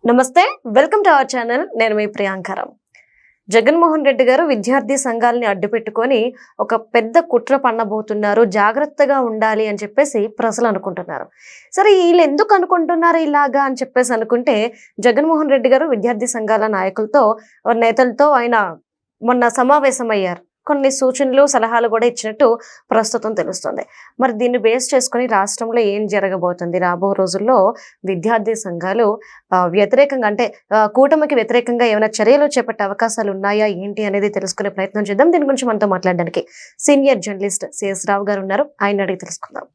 నమస్తే, welcome to our channel. నేను మీ ప్రియాంకరం. జగన్మోహన్ రెడ్డి గారు విద్యార్థి సంఘాలని అడ్డుపెట్టుకొని ఒక పెద్ద కుట్ర పన్నబోతున్నారు, జాగ్రత్తగా ఉండాలి అని చెప్పేసి ప్రజలు అనుకుంటున్నారు. సరే, వీళ్ళు ఎందుకు అనుకుంటున్నారు ఇలాగా అని చెప్పేసి అనుకుంటే, జగన్మోహన్ రెడ్డి గారు విద్యార్థి సంఘాల నాయకులతో నేతలతో ఆయన మొన్న సమావేశం అయ్యారు. కొన్ని సూచనలు సలహాలు కూడా ఇచ్చినట్టు ప్రస్తుతం తెలుస్తుంది. మరి దీన్ని బేస్ చేసుకుని రాష్ట్రంలో ఏం జరగబోతుంది, రాబో రోజుల్లో విద్యార్థి సంఘాలు వ్యతిరేకంగా అంటే కూటమికి వ్యతిరేకంగా ఏమైనా చర్యలు చేపట్టే అవకాశాలు ఉన్నాయా ఏంటి అనేది తెలుసుకునే ప్రయత్నం చేద్దాం. దీని గురించి మనతో మాట్లాడడానికి సీనియర్ జర్నలిస్ట్ సిఎస్ రావు గారు ఉన్నారు. ఆయన అడిగి తెలుసుకుందాం.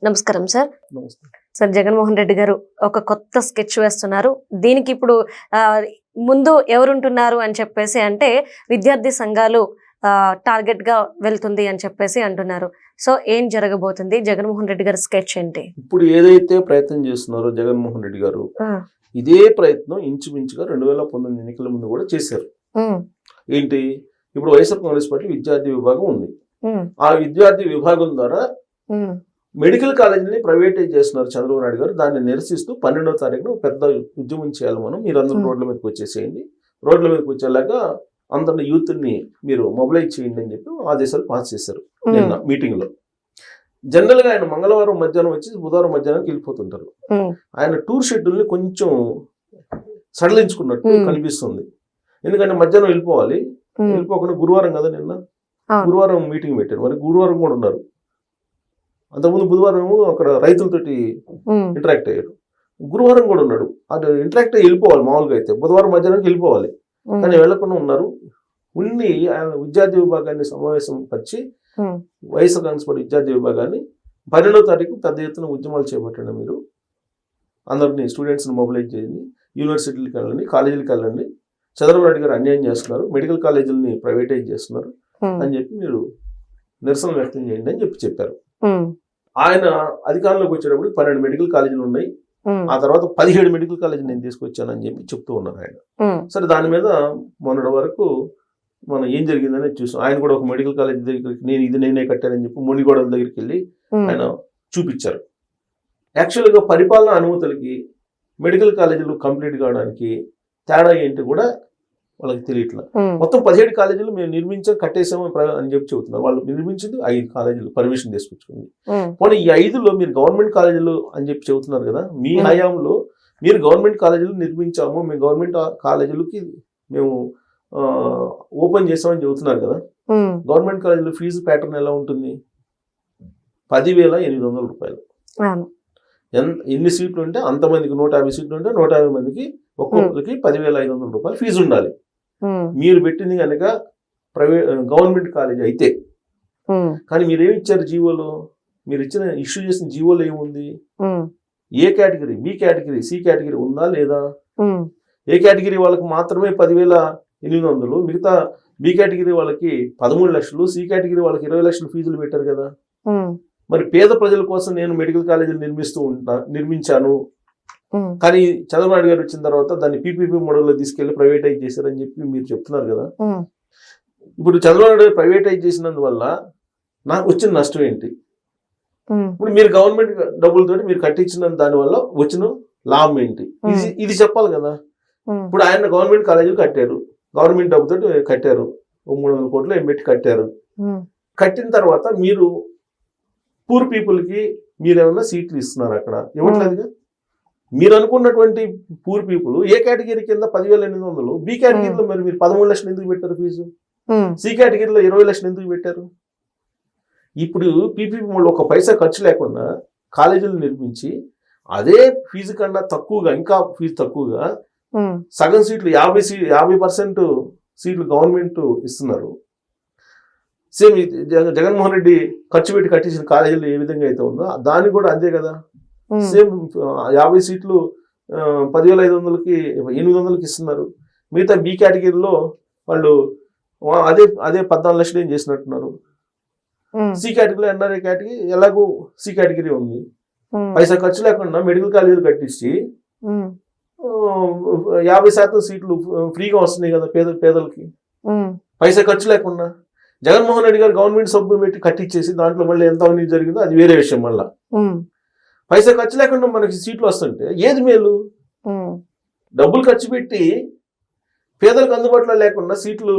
నమస్కారం సార్. సార్, జగన్మోహన్ రెడ్డి గారు ఒక కొత్త స్కెచ్ వేస్తున్నారు. దీనికి ఇప్పుడు ముందు ఎవరుంటున్నారు అని చెప్పేసి అంటే విద్యార్థి సంఘాలు టార్గెట్ గా వెళ్తుంది అని చెప్పేసి అంటున్నారు. సో ఏం జరగబోతుంది, జగన్మోహన్ రెడ్డి గారి స్కెచ్ ఏంటి? ఇప్పుడు ఏదైతే ప్రయత్నం చేస్తున్నారో జగన్మోహన్ రెడ్డి గారు, ఇదే ప్రయత్నం ఇంచుమించుగా 2019 ఎన్నికల ముందు కూడా చేశారు. ఏంటి, ఇప్పుడు వైఎస్ఆర్ కాంగ్రెస్ పార్టీ విద్యార్థి విభాగం ఉంది. ఆ విద్యార్థి విభాగం ద్వారా మెడికల్ కాలేజీని ప్రైవేటైజ్ చేస్తున్నారు చంద్రబాబు నాయుడు గారు. దాన్ని నిరసిస్తూ 12వ తారీఖున పెద్ద ఉద్యమం చేయాలి మనం, మీరు అందరూ రోడ్ల మీదకి వచ్చేసేయండి, రోడ్ల మీదకి వచ్చేలాగా అందరిని యూత్ని మీరు మొబిలైజ్ చేయండి అని చెప్పి ఆదేశాలు పాస్ చేశారు నిన్న మీటింగ్ లో. జనరల్ గా ఆయన మంగళవారం మధ్యాహ్నం వచ్చి బుధవారం మధ్యాహ్నానికి వెళ్ళిపోతుంటారు. ఆయన టూర్ షెడ్యూల్ ని కొంచెం సడలించుకున్నట్టు కనిపిస్తుంది. ఎందుకంటే మధ్యాహ్నం వెళ్ళిపోవాలి, వెళ్ళిపోకుండా గురువారం కదా నిన్న, గురువారం మీటింగ్ పెట్టారు. మరి గురువారం కూడా ఉన్నారు. అంతకుముందు బుధవారం అక్కడ రైతులతోటి ఇంటరాక్ట్ అయ్యారు. గురువారం కూడా ఉన్నాడు. అది ఇంటరాక్ట్ అయ్యి వెళ్ళిపోవాలి. మామూలుగా అయితే బుధవారం మధ్యాహ్నానికి వెళ్ళిపోవాలి, కానీ వెళ్లకుండా ఉన్నారు. ఉండి ఆయన విద్యార్థి విభాగాన్ని సమావేశం పరిచి వైఎస్ఆర్ కాంగ్రెస్ పార్టీ విద్యార్థి విభాగాన్ని 12వ తారీఖు పెద్ద ఎత్తున ఉద్యమాలు చేపట్టండి, మీరు అందరినీ స్టూడెంట్స్ని మొబిలైజ్ చేయండి, యూనివర్సిటీలకు వెళ్ళండి, కాలేజీలకు వెళ్ళండి, చంద్రబాబు నాయుడు గారు అన్యాయం చేస్తున్నారు, మెడికల్ కాలేజీలని ప్రైవేటైజ్ చేస్తున్నారు అని చెప్పి మీరు నిరసన వ్యక్తం చేయండి అని చెప్పారు. ఆయన అధికారంలోకి వచ్చేటప్పుడు 12 మెడికల్ కాలేజీలు ఉన్నాయి, ఆ తర్వాత 17 మెడికల్ కాలేజీలు నేను తీసుకొచ్చానని చెప్పి చెప్తూ ఉన్నారు ఆయన. సరే, దాని మీద మొన్నటి వరకు మనం ఏం జరిగిందని చూసాం. ఆయన కూడా ఒక మెడికల్ కాలేజ్ దగ్గరికి నేనే కట్టానని చెప్పి మునిగోడల దగ్గరికి వెళ్ళి ఆయన చూపించారు. యాక్చువల్గా పరిపాలనా అనుమతులకి మెడికల్ కాలేజీలు కంప్లీట్ కావడానికి తేడా ఏంటి కూడా వాళ్ళకి తెలియట్లా. మొత్తం 17 కాలేజీలు మేము నిర్మించాం, కట్టేసాము అని చెప్పి చెబుతున్నారు. వాళ్ళు నిర్మించింది 5 కాలేజీలు పర్మిషన్ తీసుకొచ్చుకుంది. పోనీ ఈ 5లో మీరు గవర్నమెంట్ కాలేజీలు అని చెప్పి చెబుతున్నారు కదా, మీ హయాంలో మీరు గవర్నమెంట్ కాలేజీలు నిర్మించాము, మేము గవర్నమెంట్ కాలేజీలకి మేము ఓపెన్ చేసామని చెబుతున్నారు కదా. గవర్నమెంట్ కాలేజీలో ఫీజు ప్యాటర్న్ ఎలా ఉంటుంది? 10,800 రూపాయలు. ఎన్ని సీట్లు ఉంటే అంతమందికి, 150 సీట్లు ఉంటే 150 మందికి ఒక్కొక్కరికి 10,500 రూపాయలు ఫీజు ఉండాలి. మీరు పెట్టింది కనుక గవర్నమెంట్ కాలేజ్ అయితే. కానీ మీరేమి ఇచ్చారు జీవోలో? మీరు ఇష్యూ చేసిన జీవోలో ఏముంది? A category, B category, C category ఉందా లేదా? ఏ కేటగిరీ వాళ్ళకి మాత్రమే 10,800, మిగతా బి కేటగిరీ వాళ్ళకి 13 లక్షలు, సి కేటగిరీ వాళ్ళకి 20 లక్షలు ఫీజులు పెట్టారు కదా. మరి పేద ప్రజల కోసం నేను మెడికల్ కాలేజీలు నిర్మించాను, కానీ చంద్రబాబు నాయుడు గారు వచ్చిన తర్వాత దాన్ని పీపీపీ మోడల్లో తీసుకెళ్లి ప్రైవేటైజ్ చేశారని చెప్పి మీరు చెప్తున్నారు కదా. ఇప్పుడు చంద్రబాబు నాయుడు గారు ప్రైవేటైజ్ చేసినందువల్ల నాకు వచ్చిన నష్టం ఏంటి? ఇప్పుడు మీరు గవర్నమెంట్ డబ్బులతో మీరు కట్టించిన దానివల్ల వచ్చిన లాభం ఏంటి? ఇది చెప్పాలి కదా. ఇప్పుడు ఆయన గవర్నమెంట్ కాలేజీలు కట్టారు, గవర్నమెంట్ డబ్బుతో కట్టారు, 300 కోట్లు ఏం పెట్టి కట్టారు. కట్టిన తర్వాత మీరు పూర్ పీపుల్కి మీరేమన్నా సీట్లు ఇస్తున్నారు? అక్కడ ఇవ్వట్లేదుగా. మీరు అనుకున్నటువంటి పూర్ పీపుల్ ఏ కేటగిరీ కింద 10,800, బి కేటగిరీలో మరి మీరు 13 లక్షలు ఎందుకు పెట్టారు ఫీజు? సి కేటగిరీలో 20 లక్షలు ఎందుకు పెట్టారు? ఇప్పుడు పీపీపీ మోడల్ ఒక పైసా ఖర్చు లేకుండా కాలేజీలు నిర్మించి అదే ఫీజు కన్నా తక్కువగా, ఇంకా ఫీజు తక్కువగా సగం సీట్లు 50% సీట్లు గవర్నమెంట్ ఇస్తున్నారు. సేమ్ జగన్మోహన్ రెడ్డి ఖర్చు పెట్టి కట్టించిన కాలేజీలు ఏ విధంగా అయితే ఉందో దాన్ని కూడా అంతే కదా. సేమ్ 50 సీట్లు 10,500కి 800కి ఇస్తున్నారు. మిగతా బి కేటగిరీలో వాళ్ళు అదే 14 లక్షలు ఏం చేసినట్టున్నారు. సి కేటగిరీలో ఎన్ఆర్ఐ కేటగిరీ ఎలాగో సి కేటగిరీ ఉంది, పైసా ఖర్చు లేకుండా మెడికల్ కాలేజీలు కట్టించి 50% సీట్లు ఫ్రీగా వస్తున్నాయి కదా పేదలకి, పైసా ఖర్చు లేకుండా. జగన్మోహన్ రెడ్డి గారు గవర్నమెంట్ సబ్బు పెట్టి కట్టించేసి దాంట్లో మళ్ళీ ఎంత అవినీతి జరిగిందో అది వేరే విషయం. మళ్ళీ పైసా ఖర్చు లేకుండా మనకి సీట్లు వస్తుంటే ఏది మేలు? డబ్బులు ఖర్చు పెట్టి పేదలకు అందుబాటులో లేకుండా సీట్లు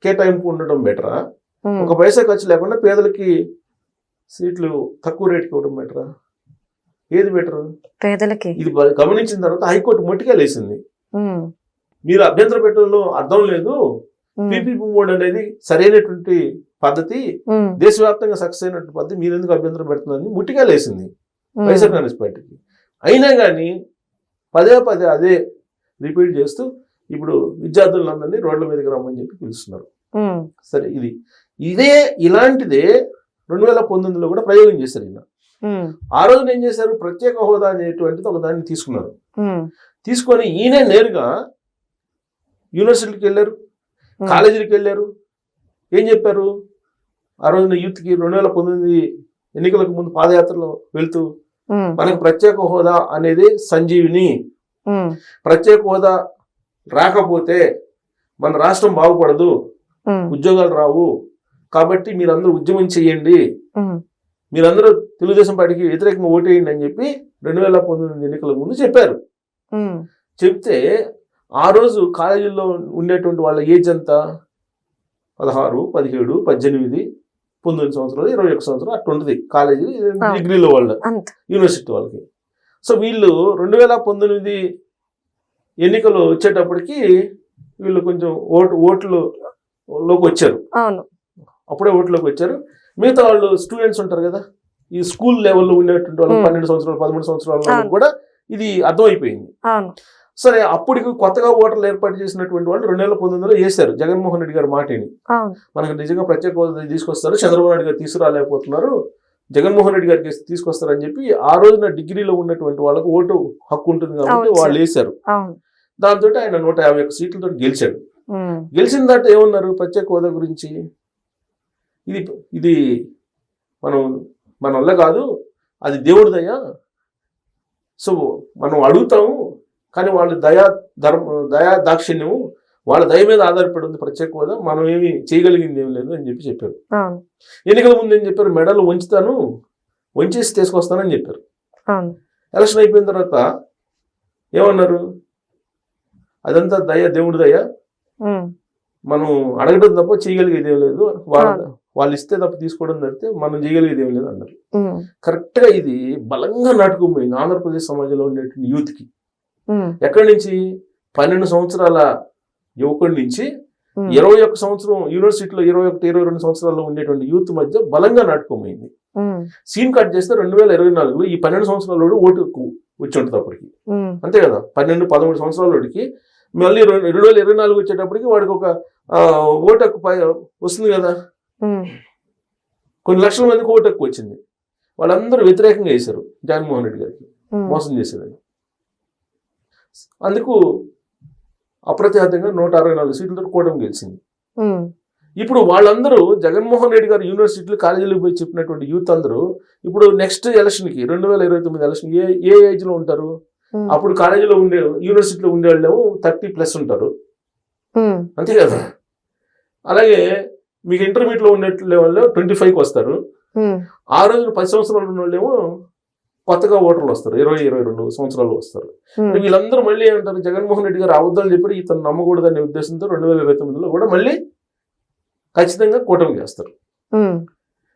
కేటాయింపు ఉండడం బెటరా, ఒక పైసా ఖర్చు లేకుండా పేదలకి సీట్లు తక్కువ రేటుకి ఇవ్వడం బెటరా? ఏది బెటర్? పేదలకి. ఇది గమనించిన తర్వాత హైకోర్టు మొట్టిగా లేసింది. మీరు అభ్యంతర పెట్టడంలో అర్థం లేదు, పీపీపీ మోడ్ అనేది సరైనటువంటి పద్ధతి, దేశవ్యాప్తంగా సక్సెస్ అయినటువంటి పద్ధతి, మీరు ఎందుకు అభ్యంతరం పెడుతున్నారని ముట్టిగా లేసింది వైఎస్ఆర్ కాంగ్రెస్ పార్టీకి. అయినా కానీ పదే పదే అదే రిపీట్ చేస్తూ ఇప్పుడు విద్యార్థులందరినీ రోడ్ల మీదకి రమ్మని చెప్పి పిలుస్తున్నారు. సరే, ఇలాంటిదే 2019లో కూడా ప్రయోగం చేశారు ఈయన. ఆ రోజున ఏం చేశారు, ప్రత్యేక హోదా అనేటువంటిది ఒక దాన్ని తీసుకున్నారు. తీసుకొని ఈయనే నేరుగా యూనివర్సిటీకి వెళ్ళారు, కాలేజీలకు వెళ్ళారు. ఏం చెప్పారు ఆ రోజున యూత్కి? 2019 ఎన్నికలకు ముందు పాదయాత్రలో వెళ్తూ మనకు ప్రత్యేక హోదా అనేది సంజీవిని, ప్రత్యేక హోదా రాకపోతే మన రాష్ట్రం బాగుపడదు, ఉద్యోగాలు రావు, కాబట్టి మీరందరూ ఉద్యమం చెయ్యండి, మీరందరూ తెలుగుదేశం పార్టీకి వ్యతిరేకంగా ఓటేయండి అని చెప్పి 2019 ఎన్నికల ముందు చెప్పారు. చెప్తే ఆ రోజు కాలేజీల్లో ఉండేటువంటి వాళ్ళ ఏజ్ అంతా 16, 17, 18, 19 సంవత్సరాలు, 21 సంవత్సరాలు అట్లా ఉంటుంది కాలేజీ డిగ్రీలో వాళ్ళ యూనివర్సిటీ వాళ్ళకి. సో వీళ్ళు 2019 ఎన్నికలు వచ్చేటప్పటికి వీళ్ళు కొంచెం ఓట్లలోకి వచ్చారు. అప్పుడే ఓట్లోకి వచ్చారు. మిగతా వాళ్ళు స్టూడెంట్స్ ఉంటారు కదా, ఈ స్కూల్ లెవెల్లో ఉండేటువంటి వాళ్ళు 12 సంవత్సరాలు 13 సంవత్సరాల కూడా ఇది అర్థమైపోయింది. సరే, అప్పటికి కొత్తగా ఓటర్లు ఏర్పాటు చేసినటువంటి వాళ్ళు 2019లో వేశారు జగన్మోహన్ రెడ్డి గారు మాటని, మనకు నిజంగా ప్రత్యేక హోదా తీసుకొస్తారు, చంద్రబాబు నాయుడు గారు తీసుకురాలేకపోతున్నారు, జగన్మోహన్ రెడ్డి గారికి తీసుకొస్తారని చెప్పి ఆ రోజున డిగ్రీలో ఉన్నటువంటి వాళ్ళకు ఓటు హక్కు ఉంటుంది కాబట్టి వాళ్ళు వేశారు. దాంతో ఆయన 151 సీట్లతో గెలిచాడు. గెలిచిన దాంట్లో ఏమన్నారు ప్రత్యేక హోదా గురించి? ఇది మన వల్ల కాదు, అది దేవుడి దయ, సో మనం అడుగుతాము కానీ వాళ్ళు దయా దాక్షిణ్యము, వాళ్ళ దయ మీద ఆధారపడి ఉంది ప్రత్యేక హోదా, మనం ఏమి చేయగలిగింది ఏం లేదు అని చెప్పారు. ఎన్నికల ముందు ఏం చెప్పారు, మెడలు వంచేసి తీసుకొస్తానని చెప్పారు. ఎలక్షన్ అయిపోయిన తర్వాత ఏమన్నారు, అదంతా దేవుడి దయ, మనం అడగడం తప్ప చేయగలిగేది ఏం లేదు, వాళ్ళు ఇస్తే తప్ప తీసుకోవడం తప్పితే మనం చేయగలిగేది ఏం లేదు అన్నారు. కరెక్ట్ గా ఇది బలంగా నాటుకుపోయింది ఆంధ్రప్రదేశ్ సమాజంలో ఉండేటువంటి యూత్ కి. ఎక్కడి నుంచి 12 సంవత్సరాల యువకుడి నుంచి 21 సంవత్సరం యూనివర్సిటీలో 21-22 సంవత్సరాల్లో ఉండేటువంటి యూత్ మధ్య బలంగా నాటుకోమైంది. సీన్ కట్ చేస్తే 2024లో ఈ 12 సంవత్సరాల ఓటు వచ్చి ఉంటుంది అప్పటికి, అంతే కదా, 12-13 సంవత్సరాలకి మళ్ళీ 2024 వచ్చేటప్పటికి వాడికి ఒక ఓటు హక్కు వస్తుంది కదా, కొన్ని లక్షల మందికి ఓటు హక్కు వచ్చింది. వాళ్ళందరూ వ్యతిరేకంగా వేశారు జగన్మోహన్ రెడ్డి గారికి, మోసం చేశారని. అందుకు అప్రతిహతంగా 164 సీట్లతో కూటమి గెలిచింది. ఇప్పుడు వాళ్ళందరూ జగన్మోహన్ రెడ్డి గారు యూనివర్సిటీలు కాలేజీలకు పోయి చెప్పినటువంటి యూత్ అందరూ ఇప్పుడు నెక్స్ట్ ఎలక్షన్కి 2029 ఎలక్షన్ ఏ ఏజ్ లో ఉంటారు? అప్పుడు కాలేజీలో యూనివర్సిటీలో ఉండే వాళ్ళేమో 30+ ఉంటారు, అంతే కదా. అలాగే మీకు ఇంటర్మీడియట్ లో ఉండే వాళ్ళు 25కి వస్తారు. ఆ రోజు 10 సంవత్సరాలు ఉన్న వాళ్ళేమో కొత్తగా ఓటర్లు వస్తారు, 20-22 సంవత్సరాలు వస్తారు. వీళ్ళందరూ మళ్ళీ ఏమంటారు, జగన్మోహన్ రెడ్డి గారు అబద్ధాలు చెప్పి ఇతను నమ్మకూడదనే ఉద్దేశంతో 2029లో కూడా మళ్ళీ ఖచ్చితంగా కూటమి చేస్తారు.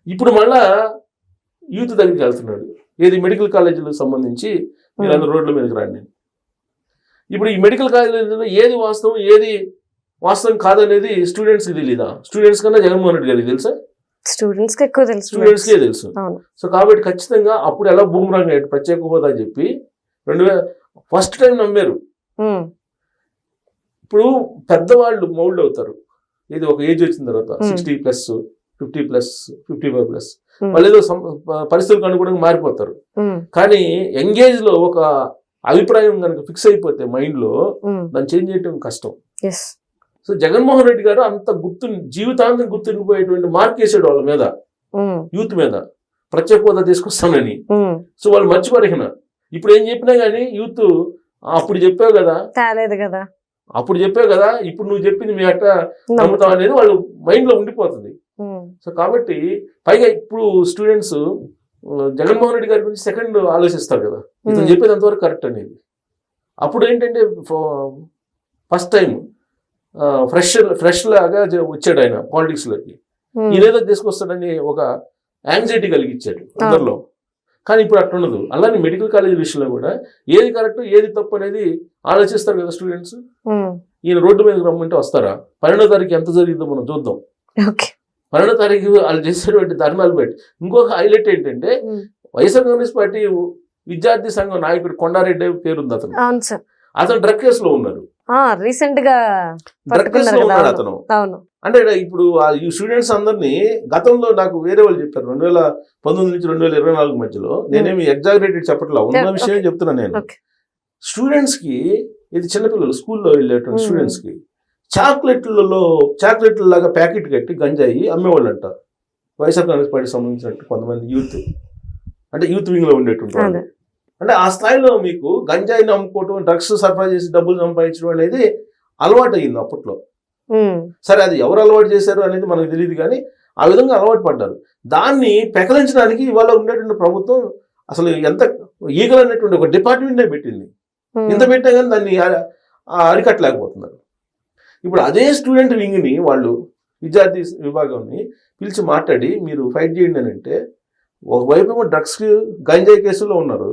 ఇప్పుడు మళ్ళా యూత్ దగ్గరికి వెళ్తున్నాడు, ఏది మెడికల్ కాలేజీలకు సంబంధించి మీరందరూ రోడ్ల మీదకి రండి. ఇప్పుడు ఈ మెడికల్ కాలేజీలో ఏది వాస్తవం కాదనేది స్టూడెంట్స్కి తెలీదా? స్టూడెంట్స్ కన్నా జగన్మోహన్ రెడ్డి గారికి తెలుసా? స్టూడెంట్స్కే తెలుసు. సో కాబట్టి ఖచ్చితంగా అప్పుడు ఎలా బూమరాంగ్ అయ్యాడు ప్రత్యేక హోదా అని చెప్పి ఫస్ట్ టైం నమ్మారు. ఇప్పుడు పెద్దవాళ్ళు మౌల్డ్ అవుతారు, ఇది ఒక ఏజ్ వచ్చిన తర్వాత 60+, 50+, 55+, వాళ్ళు ఏదో పరిస్థితులకు అనుగుణంగా మారిపోతారు. కానీ యంగేజ్ లో ఒక అభిప్రాయం కనుక ఫిక్స్ అయిపోతే మైండ్ లో, దాన్ని చేంజ్ చేయడం కష్టం. సో జగన్మోహన్ రెడ్డి గారు అంత జీవితాంతం గుర్తుండిపోయేటువంటి మార్క్ వేసాడు వాళ్ళ మీద, యూత్ మీద, ప్రత్యేక హోదా తీసుకొస్తానని. సో వాళ్ళు మర్చిపోరిన ఇప్పుడు ఏం చెప్పినా గానీ యూత్ అప్పుడు చెప్పావు కదా, ఇప్పుడు నువ్వు చెప్పింది మీ అట్ట నమ్ముతాం అనేది వాళ్ళు మైండ్ లో ఉండిపోతుంది. సో కాబట్టి పైగా ఇప్పుడు స్టూడెంట్స్ జగన్మోహన్ రెడ్డి గారి గురించి సెకండ్ ఆలోచిస్తారు కదా, ఇతను చెప్పేది అంతవరకు కరెక్ట్ అనేది. అప్పుడు ఏంటంటే ఫస్ట్ టైం ఫ్రెష్ లాగా వచ్చాడు ఆయన పాలిటిక్స్లోకి. ఈయనేదో తీసుకొస్తాడని ఒక యాంగ్జైటీ కలిగించాడు అందరిలో. కానీ ఇప్పుడు అట్లా ఉండదు. అలానే మెడికల్ కాలేజ్ విషయంలో కూడా ఏది కరెక్ట్ ఏది తప్పు అనేది ఆలోచిస్తారు కదా స్టూడెంట్స్. ఈయన రోడ్డు మీదకి రమ్మంటే వస్తారా? 12వ తారీఖు ఎంత జరిగిందో మనం చూద్దాం. 12వ తారీఖు వాళ్ళు చేసేటువంటి ధర్నాలు పెట్టి ఇంకొక హైలైట్ ఏంటంటే వైఎస్ఆర్ కాంగ్రెస్ పార్టీ విద్యార్థి సంఘం నాయకుడు కొండారెడ్డి పేరుంది అతను. అతను డ్రగ్ కేసులో ఉన్నారు. రీసెంట్ గా డ్రగ్ కేసులో ఉన్నాడు అతను. అంటే ఇప్పుడు ఈ స్టూడెంట్స్ అందరినీ గతంలో నాకు వేరే వాళ్ళు చెప్పారు 2019 నుంచి 2024 మధ్యలో. నేనేమి ఎగ్జాగరేటెడ్ చెప్పట్లా, ఉన్న విషయం చెప్తున్నా నేను. స్టూడెంట్స్ కి ఇది చిన్నపిల్లలు స్కూల్లో వెళ్ళేటువంటి స్టూడెంట్స్ కి చాక్లెట్ల లాగా ప్యాకెట్ కట్టి గంజాయి అమ్మేవాళ్ళు అంట. వైఎస్ఆర్ కాంగ్రెస్ పార్టీకి సంబంధించినట్టు కొంతమంది యూత్, అంటే యూత్ వింగ్ లో ఉండేటువంటి వాళ్ళు. అంటే ఆ స్థాయిలో మీకు గంజాయిని అమ్ముకోవటం, డ్రగ్స్ సరఫరా చేసి డబ్బులు సంపాదించడం అనేది అలవాటు అయ్యింది అప్పట్లో. సరే అది ఎవరు అలవాటు చేశారు అనేది మనకు తెలియదు, కానీ ఆ విధంగా అలవాటు పడ్డారు. దాన్ని పెకలించడానికి ఇవాళ ఉండేటువంటి ప్రభుత్వం అసలు ఎంత ఈగలు అనేటువంటి ఒక డిపార్ట్మెంటే పెట్టింది. ఇంత పెట్టా కానీ దాన్ని అరికట్టలేకపోతున్నారు. ఇప్పుడు అదే స్టూడెంట్ వింగ్ని వాళ్ళు విద్యార్థి విభాగాన్ని పిలిచి మాట్లాడి మీరు ఫైట్ చేయండి అని అంటే, ఒకవైపు ఏమో డ్రగ్స్ గంజాయి కేసులో ఉన్నారు,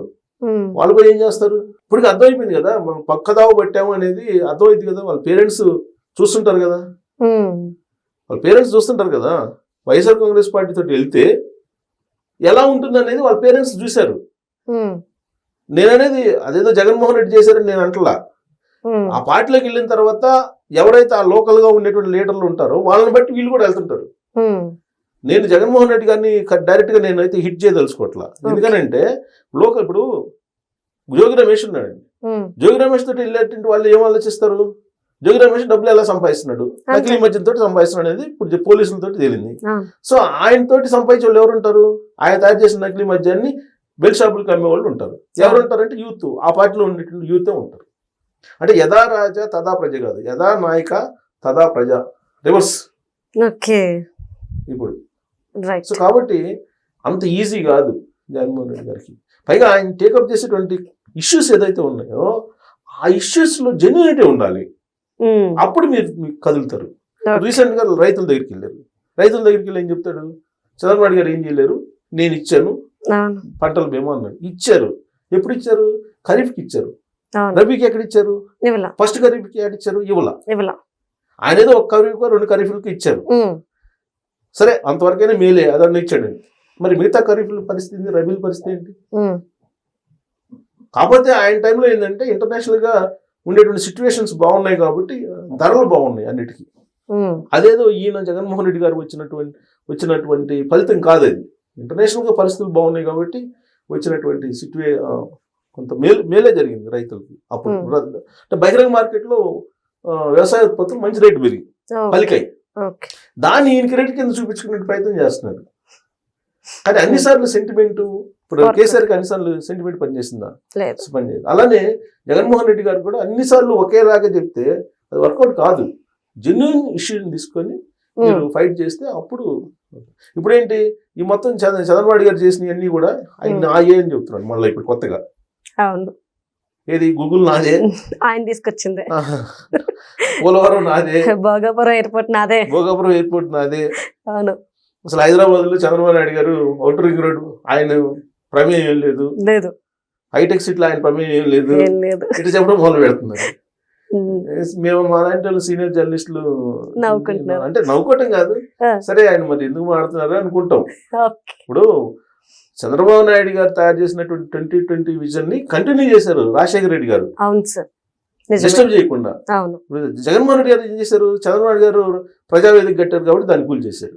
వాళ్ళు పోయి ఏం చేస్తారు? ఇప్పటికి అర్థమైపోయింది కదా, మనం పక్కదావ పట్టాము అనేది అర్థమైంది కదా. వాళ్ళ పేరెంట్స్ చూస్తుంటారు కదా, వైఎస్ఆర్ కాంగ్రెస్ పార్టీ తోటి వెళ్తే ఎలా ఉంటుంది అనేది వాళ్ళ పేరెంట్స్ చూశారు. నేననేది అదేదో జగన్మోహన్ రెడ్డి చేశారని నేను అంటలా. ఆ పార్టీలోకి వెళ్ళిన తర్వాత ఎవరైతే ఆ లోకల్ గా ఉండేటువంటి లీడర్లు ఉంటారో వాళ్ళని బట్టి వీళ్ళు కూడా వెళ్తుంటారు. నేను జగన్మోహన్ రెడ్డి గారిని డైరెక్ట్ గా నేనైతే హిట్ చేయదలుచుకోవట్లా. ఎందుకనంటే లోకల్ ఇప్పుడు జోగి రమేష్ ఉన్నాడండి. జోగి రమేష్ తోటి వెళ్ళేటువంటి వాళ్ళు ఏం ఆలోచిస్తారు? జోగి రమేష్ డబ్బులు ఎలా సంపాదిస్తున్నాడు, నకిలీ మద్యంతో సంపాదిస్తున్నాడు అనేది ఇప్పుడు పోలీసులతో తేలింది. సో ఆయన తోటి సంపాదించే వాళ్ళు ఎవరు ఉంటారు? ఆయన తయారు చేసిన నకిలీ మద్యాన్ని బెల్ షాపులకు అమ్మే వాళ్ళు ఉంటారు. ఎవరు ఉంటారంటే యూత్, ఆ పార్టీలో ఉండేటువంటి యూతే ఉంటారు. అంటే యథా రాజా తదా ప్రజ కాదు, యథా నాయక తదా ప్రజ, రివర్స్ ఇప్పుడు. సో కాబట్టి అంత ఈజీ కాదు జగన్మోహన్ రెడ్డి గారికి. పైగా ఆయన టేకప్ చేసేటువంటి ఇష్యూస్ ఏదైతే ఉన్నాయో ఆ ఇష్యూస్ లో జెన్యూనిటీ ఉండాలి. అప్పుడు మీరు కదులుతారు. రీసెంట్ గా రైతుల దగ్గరికి వెళ్ళారు. రైతుల దగ్గరికి వెళ్ళి ఏం చెప్తాడు? చంద్రబాబు గారు ఏం చేయలేరు, నేను ఇచ్చాను పంటల బీమా అన్నాడు. ఇచ్చారు. ఎప్పుడు ఇచ్చారు? ఖరీఫ్కి ఇచ్చారు. రబీకి ఎక్కడ ఇచ్చారు? ఫస్ట్ ఖరీఫ్కి ఎక్కడ ఇచ్చారు? ఇవ్వాల. ఆయన ఏదో ఒక ఖరీఫ్ 2 ఖరీఫ్లకి ఇచ్చారు. సరే అంతవరకైనా మేలే, అదన్నా ఇచ్చాడండి. మరి మిగతా ఖరీఫ్ల పరిస్థితి, రబీల పరిస్థితి ఏంటి? కాకపోతే ఆయన టైంలో ఏంటంటే ఇంటర్నేషనల్ గా ఉండేటువంటి సిచ్యువేషన్స్ బాగున్నాయి కాబట్టి ధరలు బాగున్నాయి అన్నిటికీ. అదేదో ఈయన జగన్మోహన్ రెడ్డి గారు వచ్చినటువంటి ఫలితం కాదు అది. ఇంటర్నేషనల్ గా పరిస్థితులు బాగున్నాయి కాబట్టి వచ్చినటువంటి కొంత మేలే జరిగింది రైతులకి. అప్పుడు అంటే బహిరంగ మార్కెట్ లో వ్యవసాయ ఉత్పత్తులు మంచి రేటు పెరిగి పలికాయి. దాన్ని ఈయన క్రెడిట్ కింద చూపించుకునే ప్రయత్నం చేస్తున్నారు. కానీ అన్నిసార్లు సెంటిమెంట్, ఇప్పుడు కేసీఆర్కి అన్నిసార్లు సెంటిమెంట్ పనిచేసిందా? పనిచేయదు. అలానే జగన్మోహన్ రెడ్డి గారు కూడా అన్నిసార్లు ఒకేలాగా చెప్తే అది వర్కౌట్ కాదు. జెన్యూన్ ఇష్యూని తీసుకొని మీరు ఫైట్ చేస్తే అప్పుడు. ఇప్పుడేంటి ఈ మొత్తం చంద్రబాబు గారు చేసినవన్నీ కూడా ఆయన ఆయే అని చెప్తున్నాడు మళ్ళీ ఇప్పుడు కొత్తగా. ఏది గూగుల్ నాదే, ఆయన తీసుకొచ్చింది. పోలవరం నాదే, భోగాపురం ఎయిర్పోర్ట్ నాదే. అవును. అసలు హైదరాబాద్ లో చంద్రబాబు నాయుడు గారు ఔటర్ రింగ్ రోడ్ ఆయన ప్రమేయం ఏం లేదు, హైటెక్ సిటీలో ఆయన ప్రమేయం ఏం లేదు, ఇటు చెప్పడం మొదలు పెడుతున్నారు. మేము మా లాంటి వాళ్ళు సీనియర్ జర్నలిస్టులు అంటే నవ్వుకోవటం కాదు, సరే ఆయన మరి ఎందుకు మాట్లాడుతున్నారు అనుకుంటాం. ఇప్పుడు చంద్రబాబు నాయుడు గారు తయారు చేసినటువంటి 2020 విజన్ ని కంటిన్యూ చేశారు రాజశేఖర రెడ్డి గారు. అవును సార్, డిస్టర్బ్ చేయకుండా. జగన్మోహన్ రెడ్డి గారు ఏం చేశారు? చంద్రబాబు నాయుడు గారు ప్రజావేదిక కట్టారు కాబట్టి దాన్ని కూల్ చేశారు.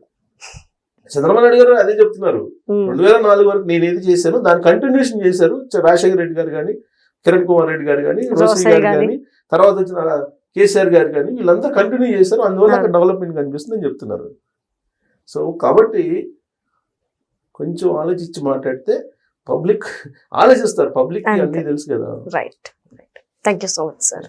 చంద్రబాబు నాయుడు గారు అదే చెప్తున్నారు. 2004 వరకు నేను ఏది చేశాను దాన్ని కంటిన్యూషన్ చేశారు రాజశేఖర రెడ్డి గారు కానీ, కిరణ్ కుమార్ రెడ్డి గారు కానీ, రోసయ్య గారు కానీ, తర్వాత వచ్చిన కేసీఆర్ గారు కానీ, వీళ్ళంతా కంటిన్యూ చేశారు. అందువల్ల అక్కడ డెవలప్మెంట్ కనిపిస్తుందని చెప్తున్నారు. సో కాబట్టి కొంచెం ఆలోచించి మాట్లాడితే పబ్లిక్ ఆలోచిస్తారు. పబ్లిక్ అన్నీ తెలుసు కదా. Right. Thank you so much sir.